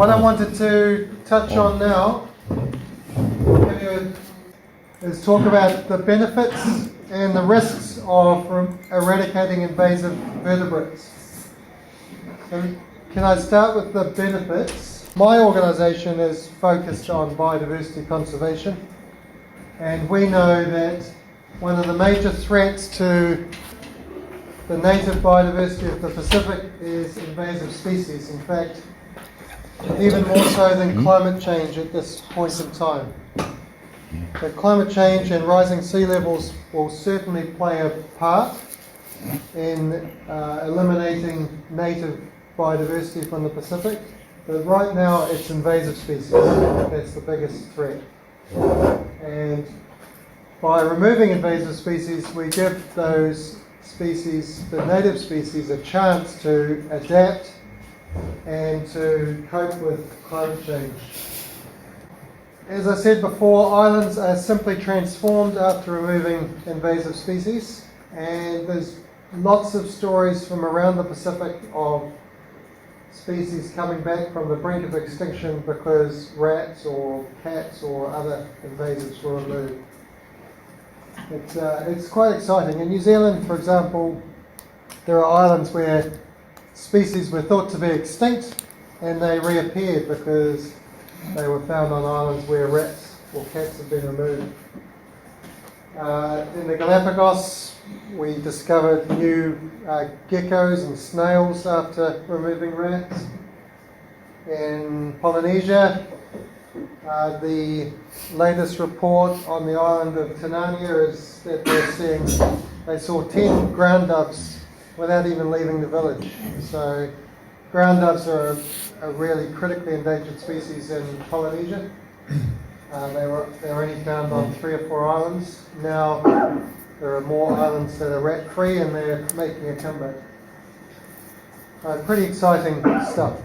What I wanted to touch on now is talk about the benefits and the risks of eradicating invasive vertebrates. So can I start with the benefits? My organisation is focused on biodiversity conservation, and we know that one of the major threats to the native biodiversity of the Pacific is invasive species. In fact, even more so than climate change at this point in time. But climate change and rising sea levels will certainly play a part in eliminating native biodiversity from the Pacific. But right now it's invasive species. That's the biggest threat. And by removing invasive species, we give those species, the native species, a chance to adapt and to cope with climate change. As I said before, islands are simply transformed after removing invasive species, and there's lots of stories from around the Pacific of species coming back from the brink of extinction because rats or cats or other invasives were removed. It's quite exciting. In New Zealand, for example, there are islands where species were thought to be extinct and they reappeared because they were found on islands where rats or cats had been removed. In the Galapagos, we discovered new geckos and snails after removing rats. In Polynesia, the latest report on the island of Tanania is that they saw 10 ground doves without even leaving the village. So ground doves are a really critically endangered species in Polynesia. They were only found on 3 or 4 islands. Now there are more islands that are rat free and they're making a comeback. Pretty exciting stuff.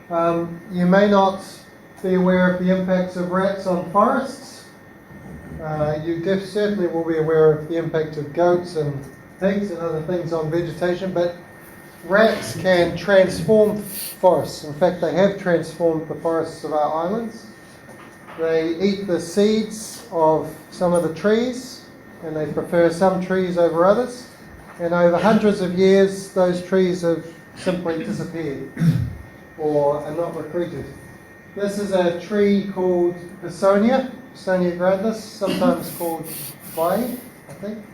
You may not be aware of the impacts of rats on forests. You certainly will be aware of the impact of goats and pigs and other things on vegetation, but rats can transform forests. In fact, they have transformed the forests of our islands. They eat the seeds of some of the trees, and they prefer some trees over others. And over hundreds of years, those trees have simply disappeared or are not recruited. This is a tree called Pisonia grandis, sometimes called Vai, I think.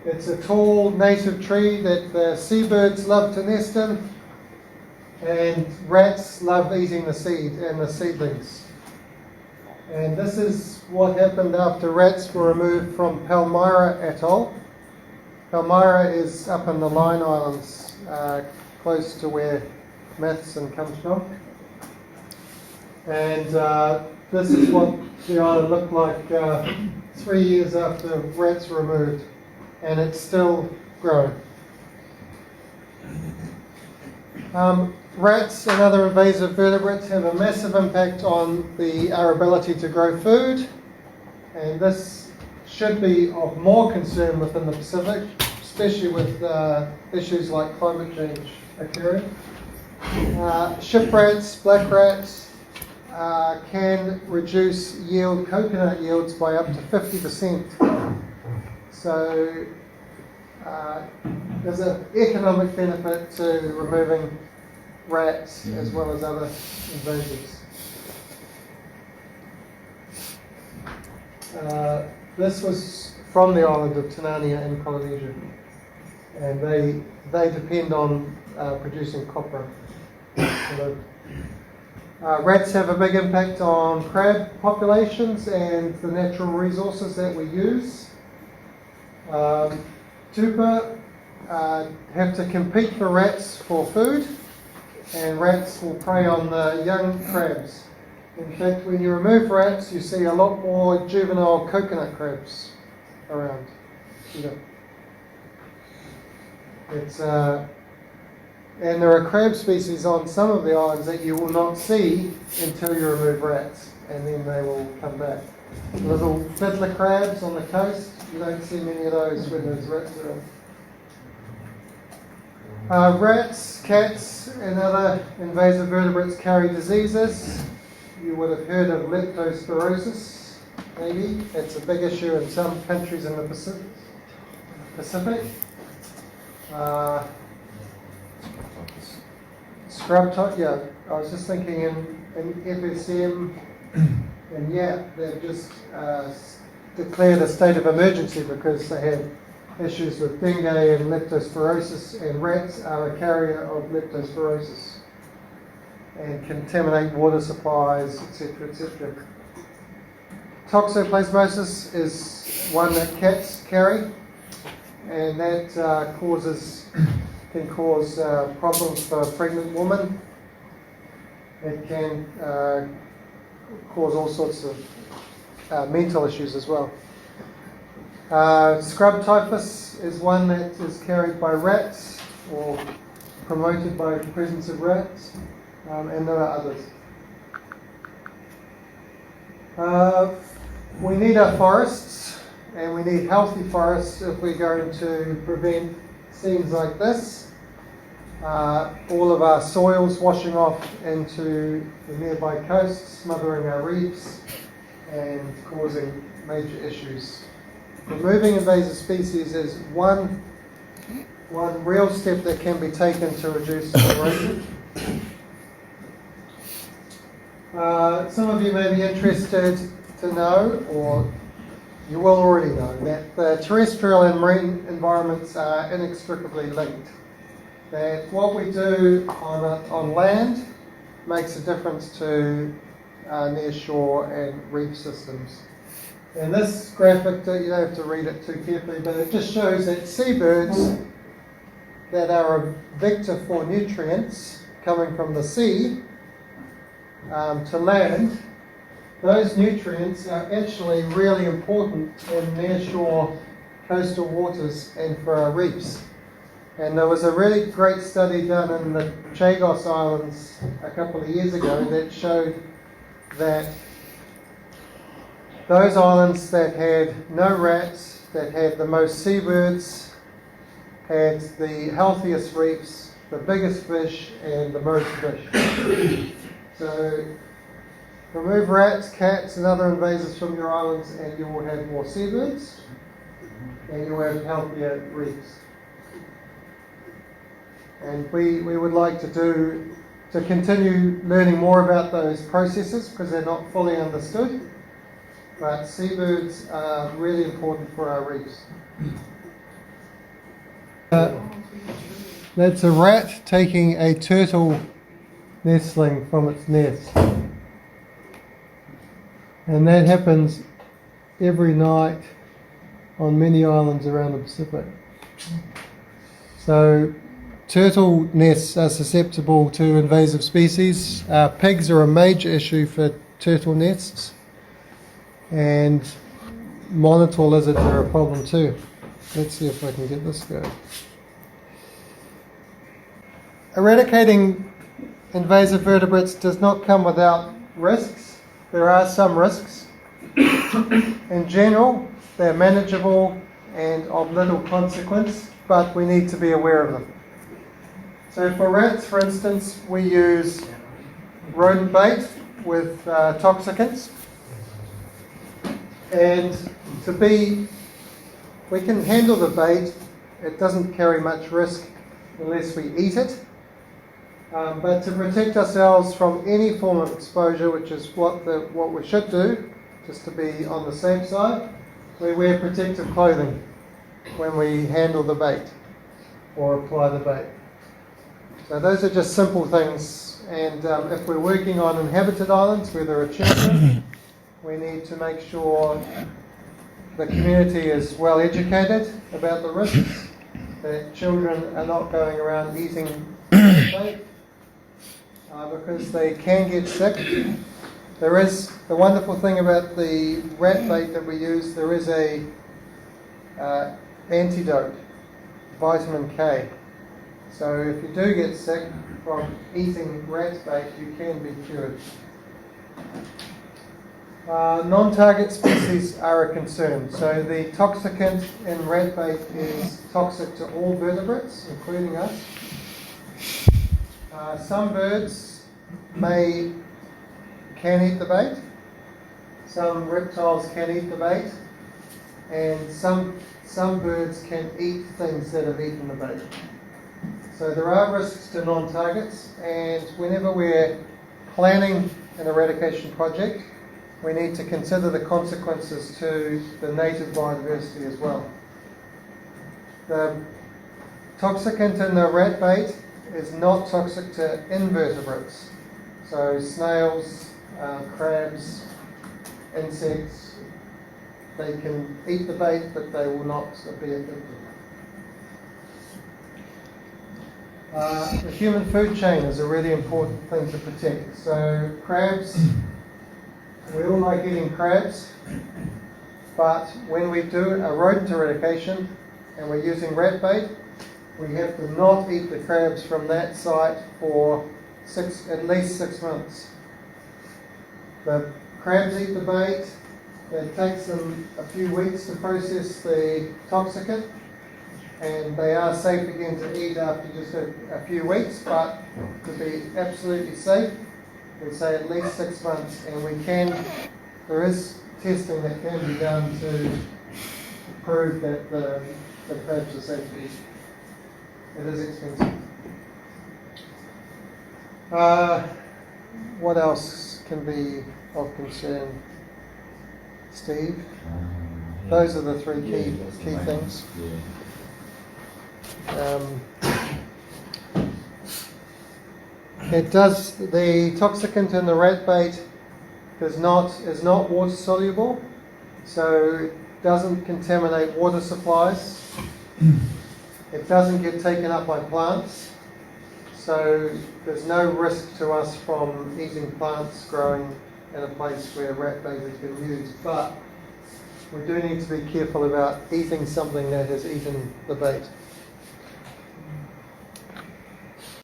It's a tall native tree that the seabirds love to nest in, and rats love eating the seed and the seedlings. And this is what happened after rats were removed from Palmyra Atoll. Palmyra is up in the Line Islands, close to where Matheson comes from. And this is what the island looked like 3 years after rats were removed, and it's still growing. Rats and other invasive vertebrates have a massive impact on our ability to grow food, and this should be of more concern within the Pacific, especially with issues like climate change occurring. Ship rats, black rats, can reduce coconut yields by up to 50%. So there's an economic benefit to removing rats as well as other invasives. This was from the island of Tanania in Polynesia, and they depend on producing copra. Rats have a big impact on crab populations and the natural resources that we use. Tupa have to compete for rats for food, and rats will prey on the young crabs. In fact, when you remove rats, you see a lot more juvenile coconut crabs around. And there are crab species on some of the islands that you will not see until you remove rats, and then they will come back. Little fiddler crabs on the coast, you don't see many of those when there's rats Rats, cats, and other invasive vertebrates carry diseases. You would have heard of leptospirosis, maybe. That's a big issue in some countries in the Pacific. Scrub type, yeah. I was just thinking in FSM and they've just declared a state of emergency because they had issues with dengue and leptospirosis, and rats are a carrier of leptospirosis and contaminate water supplies, etc., etc. Toxoplasmosis is one that cats carry, and that can cause problems for a pregnant woman. It can cause all sorts of mental issues as well. Scrub typhus is one that is carried by rats or promoted by the presence of rats, and there are others. We need our forests, and we need healthy forests if we're going to prevent scenes like this. All of our soils washing off into the nearby coasts, smothering our reefs, and causing major issues. Removing invasive species is one real step that can be taken to reduce erosion. Some of you may be interested to know, or you will already know, that the terrestrial and marine environments are inextricably linked. That what we do on land makes a difference to near shore and reef systems. And this graphic, you don't have to read it too carefully, but it just shows that seabirds that are a vector for nutrients coming from the sea to land, those nutrients are actually really important in nearshore coastal waters and for our reefs. And there was a really great study done in the Chagos Islands a couple of years ago that showed that those islands that had no rats, that had the most seabirds, had the healthiest reefs, the biggest fish, and the most fish. So remove rats, cats, and other invasives from your islands, and you will have more seabirds, and you will have healthier reefs. And we would like to continue learning more about those processes because they're not fully understood. But seabirds are really important for our reefs. That's a rat taking a turtle nestling from its nest. And that happens every night on many islands around the Pacific. So turtle nests are susceptible to invasive species. Pigs are a major issue for turtle nests. And monitor lizards are a problem too. Let's see if I can get this going. Eradicating invasive vertebrates does not come without risks. There are some risks. In general, they're manageable and of little consequence, but we need to be aware of them. So for rats, for instance, we use rodent bait with toxicants. And we can handle the bait. It doesn't carry much risk unless we eat it. But to protect ourselves from any form of exposure, which is what we should do, just to be on the safe side, we wear protective clothing when we handle the bait or apply the bait. So those are just simple things. And if we're working on inhabited islands where there are children, we need to make sure the community is well educated about the risks, that children are not going around eating bait because they can get sick. There is the wonderful thing about the rat bait that we use, there is a antidote, vitamin K. So if you do get sick from eating rat bait, you can be cured. Non-target species are a concern. So the toxicant in rat bait is toxic to all vertebrates, including us. Some birds can eat the bait. Some reptiles can eat the bait, and some birds can eat things that have eaten the bait. So there are risks to non-targets, and whenever we're planning an eradication project, we need to consider the consequences to the native biodiversity as well. The toxicant in the rat bait is not toxic to invertebrates, so snails, crabs, insects. They can eat the bait, but they will not be addicted. The human food chain is a really important thing to protect. So crabs, we all like eating crabs, but when we do a rodent eradication and we're using rat bait, we have to not eat the crabs from that site for at least 6 months. The crabs eat the bait. It takes them a few weeks to process the toxicant, and they are safe again to eat after just a few weeks, but to be absolutely safe, we say at least 6 months, and there is testing that can be done to prove that the crabs are safe to eat. It is expensive. What else can be of concern, Steve? Those are the three key things. The toxicant in the rat bait is not water soluble, so it doesn't contaminate water supplies. It doesn't get taken up by plants, so there's no risk to us from eating plants growing in a place where rat bait has been used. But we do need to be careful about eating something that has eaten the bait.